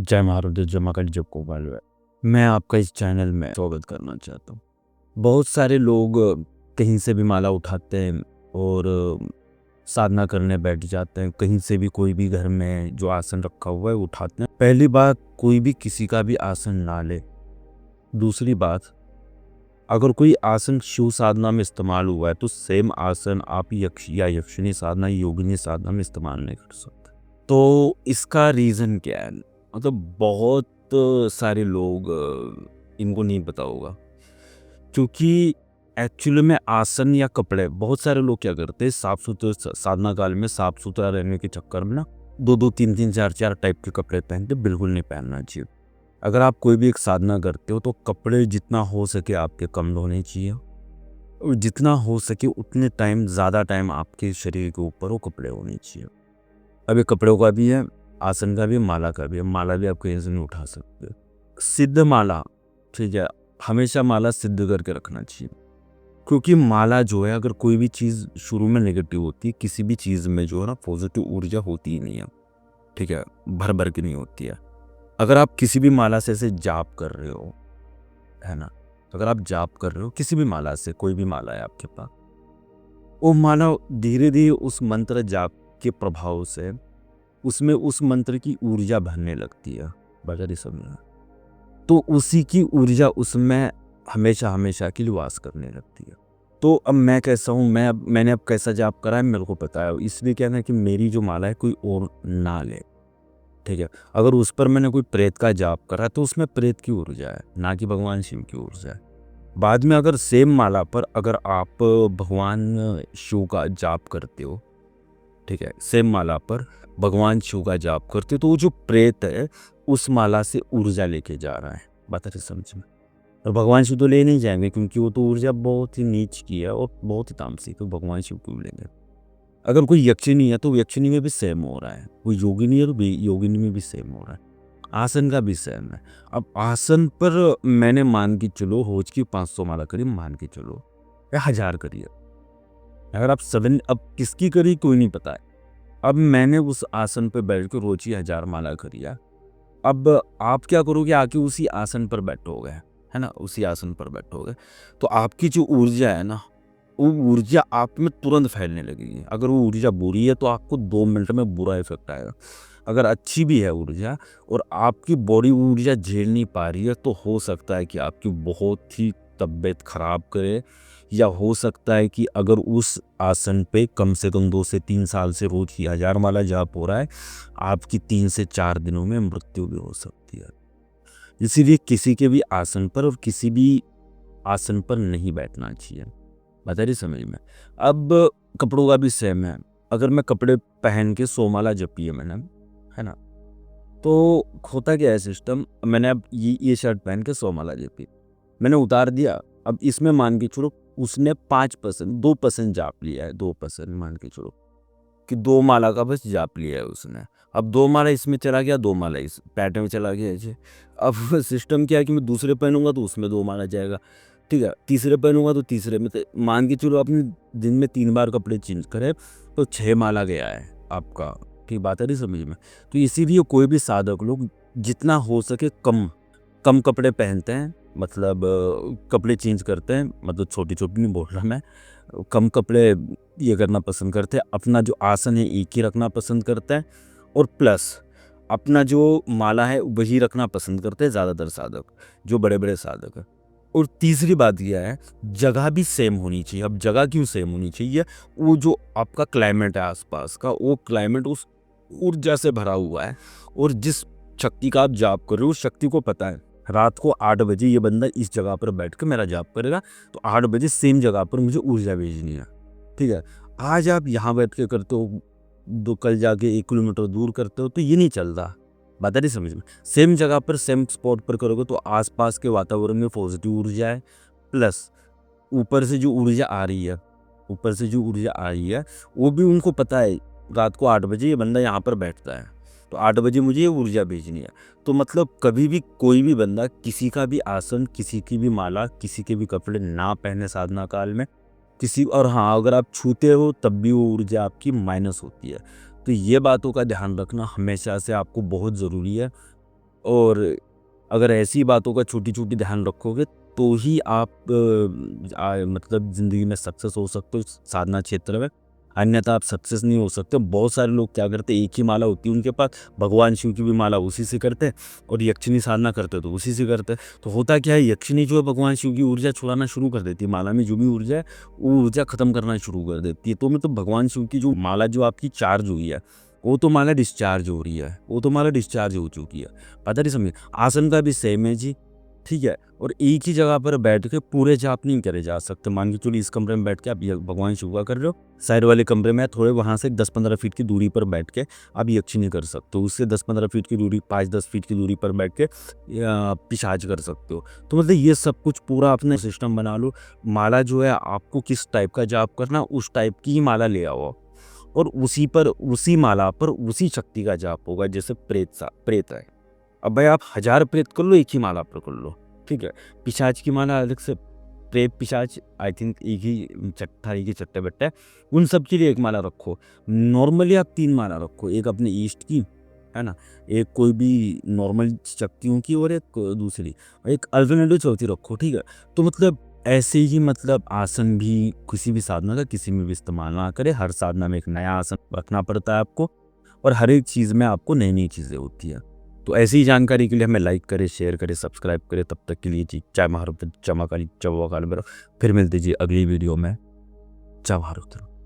जय महाराज जय महाकाल जय गोपाल है। मैं आपका इस चैनल में स्वागत करना चाहता हूँ। बहुत सारे लोग कहीं से भी माला उठाते हैं और साधना करने बैठ जाते हैं। कहीं से भी कोई भी घर में जो आसन रखा हुआ है उठाते हैं। पहली बात, कोई भी किसी का भी आसन ना ले। दूसरी बात, अगर कोई आसन शिव साधना में इस्तेमाल हुआ है तो सेम आसन आप यक्ष या यक्षिणी साधना योगिनी साधना में इस्तेमाल नहीं कर सकते। तो इसका रीज़न क्या है? मतलब बहुत सारे लोग इनको नहीं पता होगा, क्योंकि एक्चुअली में आसन या कपड़े, बहुत सारे लोग क्या करते हैं, साफ सुथरे साधना काल में साफ सुथरा रहने के चक्कर में ना दो तीन चार टाइप के कपड़े पहनते। बिल्कुल नहीं पहनना चाहिए। अगर आप कोई भी एक साधना करते हो तो कपड़े जितना हो सके आपके कम होने चाहिए और जितना हो सके उतने टाइम ज़्यादा टाइम आपके शरीर के ऊपर वो कपड़े होने चाहिए। अब ये कपड़ों का भी है, आसन का भी, माला का भी है। माला भी आप कहीं से नहीं उठा सकते। सिद्ध माला, ठीक है, हमेशा माला सिद्ध करके रखना चाहिए, क्योंकि माला जो है, अगर कोई भी चीज़ शुरू में नेगेटिव होती है, किसी भी चीज़ में जो है ना पॉजिटिव ऊर्जा होती ही नहीं है, ठीक है, भर भर के नहीं होती है। अगर आप किसी भी माला से ऐसे जाप कर रहे हो, है ना, अगर आप जाप कर रहे हो किसी भी माला से, कोई भी माला है आपके पास, वो माला धीरे धीरे उस मंत्र जाप के प्रभाव से उसमें उस मंत्र की ऊर्जा भरने लगती है, बजारी समझना, तो उसी की ऊर्जा उसमें हमेशा हमेशा के लिए वास करने लगती है। तो अब मैं कैसा हूँ, मैंने अब कैसा जाप करा है मेरे को पता है, इसलिए कहना है कि मेरी जो माला है कोई और ना ले, ठीक है। अगर उस पर मैंने कोई प्रेत का जाप करा तो उसमें प्रेत की ऊर्जा है, ना कि भगवान शिव की ऊर्जा है। बाद में अगर सेम माला पर अगर आप भगवान शिव का जाप करते हो, ठीक है, सेम माला पर भगवान शिव का जाप करते हो, तो वो जो प्रेत है उस माला से ऊर्जा लेके जा रहा है, बात है समझ में। और भगवान शिव तो ले नहीं जाएंगे, क्योंकि वो तो ऊर्जा बहुत ही नीच की है और बहुत ही तामसिक, तो भगवान शिव क्यों लेंगे। अगर कोई यक्षिणी है तो यक्षिणी में भी सेम हो रहा है, कोई योगिनी है तो योगिनी में भी सेम हो रहा है, आसन का भी सेम है। अब आसन पर मैंने मान के चलो रोज की 500 माला करी, मान के चलो या 1000 करी है। अगर आप 7, अब किसकी करी कोई नहीं पता है। अब मैंने उस आसन पर बैठ के रोज ही 1000 माला करी है। अब आप क्या करोगे, आके उसी आसन पर बैठोगे, है ना, उसी आसन पर बैठोगे तो आपकी जो ऊर्जा है ना, वो ऊर्जा आप में तुरंत फैलने लगेगी। अगर वो ऊर्जा बुरी है तो आपको 2 मिनट में बुरा इफेक्ट आएगा। अगर अच्छी भी है ऊर्जा और आपकी बॉडी ऊर्जा झेल नहीं पा रही है, तो हो सकता है कि आपकी बहुत ही तबीयत खराब करे, या हो सकता है कि अगर उस आसन पे कम से कम 2 से 3 साल से रोज की 1000 माला जाप हो रहा है, आपकी 3 से 4 दिनों में मृत्यु भी हो सकती है। इसीलिए किसी के भी आसन पर और किसी भी आसन पर नहीं बैठना चाहिए, बता रही समझ में। अब कपड़ों का भी सेम है। अगर मैं कपड़े पहन के 100 माला जपी है मैंने, है ना, तो होता क्या है सिस्टम, मैंने अब ये शर्ट पहन के 100 माला जपी, मैंने उतार दिया। अब इसमें मान के चलो उसने 5% 2% जाप लिया है, 2% मान के चलो कि 2 माला का बस जाप लिया है उसने। अब 2 माला इसमें चला गया, 2 माला इस पैट में चला गया ऐसे। अब सिस्टम क्या है कि मैं दूसरे पहनूंगा तो उसमें 2 माला जाएगा, ठीक है, तीसरे पहनूंगा तो तीसरे में, तो मान के चलो अपने दिन में 3 बार कपड़े चेंज करे तो 6 माला गया है आपका, ठीक बात है नहीं समझ में। तो इसीलिए कोई भी साधक लोग जितना हो सके कम कम कपड़े पहनते हैं, मतलब कपड़े चेंज करते हैं, मतलब छोटी छोटी नहीं बोल रहा मैं, कम कपड़े ये करना पसंद करते हैं। अपना जो आसन है एक ही रखना पसंद करते हैं, और प्लस अपना जो माला है वही रखना पसंद करते हैं ज़्यादातर साधक, जो बड़े बड़े साधक हैं। और तीसरी बात यह है, जगह भी सेम होनी चाहिए। अब जगह क्यों सेम होनी चाहिए, वो जो आपका क्लाइमेट है आसपास का, वो क्लाइमेट उस ऊर्जा से भरा हुआ है, और जिस शक्ति का आप जाप कर रहे हो उस शक्ति को पता है रात को 8 बजे ये बंदा इस जगह पर बैठ के मेरा जाप करेगा, तो 8 बजे सेम जगह पर मुझे ऊर्जा भेजनी है, ठीक है। आज आप यहाँ बैठ के करते हो, दो कल जाके 1 किलोमीटर दूर करते हो, तो ये नहीं चलता, बात नहीं समझ में। सेम जगह पर सेम स्पॉट पर करोगे तो आसपास के वातावरण में पॉजिटिव ऊर्जा है, प्लस ऊपर से जो ऊर्जा आ रही है, ऊपर से जो ऊर्जा आ रही है वो भी उनको पता है रात को 8 बजे ये बंदा यहाँ पर बैठता है, तो 8 बजे मुझे ये ऊर्जा भेजनी है। तो मतलब कभी भी कोई भी बंदा किसी का भी आसन, किसी की भी माला, किसी के भी कपड़े ना पहने साधना काल में किसी। और हाँ, अगर आप छूते हो तब भी वो ऊर्जा आपकी माइनस होती है। तो ये बातों का ध्यान रखना हमेशा से आपको बहुत ज़रूरी है। और अगर ऐसी बातों का छोटी-छोटी ध्यान रखोगे तो ही आप मतलब ज़िंदगी में सक्सेस हो सकते हो साधना क्षेत्र में, अन्यथा आप सक्सेस नहीं हो सकते। बहुत सारे लोग क्या करते हैं, एक ही माला होती है उनके पास, भगवान शिव की भी माला उसी से करते हैं और यक्षिणी साधना करते हैं तो उसी से करते हैं। तो होता क्या है, यक्षिणी जो है भगवान शिव की ऊर्जा छुड़ाना शुरू कर देती है, माला में जो भी ऊर्जा है वो ऊर्जा खत्म करना शुरू कर देती है। तो मतलब भगवान शिव की जो माला जो आपकी चार्ज हुई है, वो तो माला डिस्चार्ज हो रही है, वो तो माला डिस्चार्ज हो चुकी है। पता नहीं समझे? आसन का भी सेम है जी, ठीक है? और एक ही जगह पर बैठ के पूरे जाप नहीं करे जा सकते। मान के चलिए इस कमरे में बैठ के आप भगवान शिव का कर रहे हो, साइड वाले कमरे में थोड़े वहाँ से 10-15 फीट की दूरी पर बैठ के आप यक्षिणी कर सकते हो। उससे 10-15 फीट की दूरी, 5-10 फीट की दूरी पर बैठ के पिशाच कर सकते हो। तो मतलब ये सब कुछ पूरा अपने सिस्टम बना लो। माला जो है आपको किस टाइप का जाप करना, उस टाइप की ही माला ले आओ और उसी माला पर उसी शक्ति का जाप होगा। जैसे प्रेत है, अब भाई आप 1000 प्रेत कर लो, एक ही माला पर कर लो, ठीक है? पिशाच की माला अलग से, प्रेत पिशाच आई थिंक एक ही चट्टा, एक ही चट्टे-बट्टे है, उन सब के लिए एक माला रखो। नॉर्मली आप 3 माला रखो, एक अपने ईष्ट की, है ना? एक कोई भी नॉर्मल शक्तियों की और एक दूसरी, एक अल्टरनेटिव चौथी रखो, ठीक है? तो मतलब ऐसे ही मतलब आसन भी किसी भी साधना का किसी में भी इस्तेमाल ना करें। हर साधना में एक नया आसन रखना पड़ता है आपको और हर एक चीज़ में आपको नई-नई चीज़ें होती हैं। तो ऐसी ही जानकारी के लिए हमें लाइक करें, शेयर करें, सब्सक्राइब करें। तब तक के लिए जी, जय महाराज, जय माँ काली, जय बाबा काल भैरव। फिर मिलते जी अगली वीडियो में। जय भारत।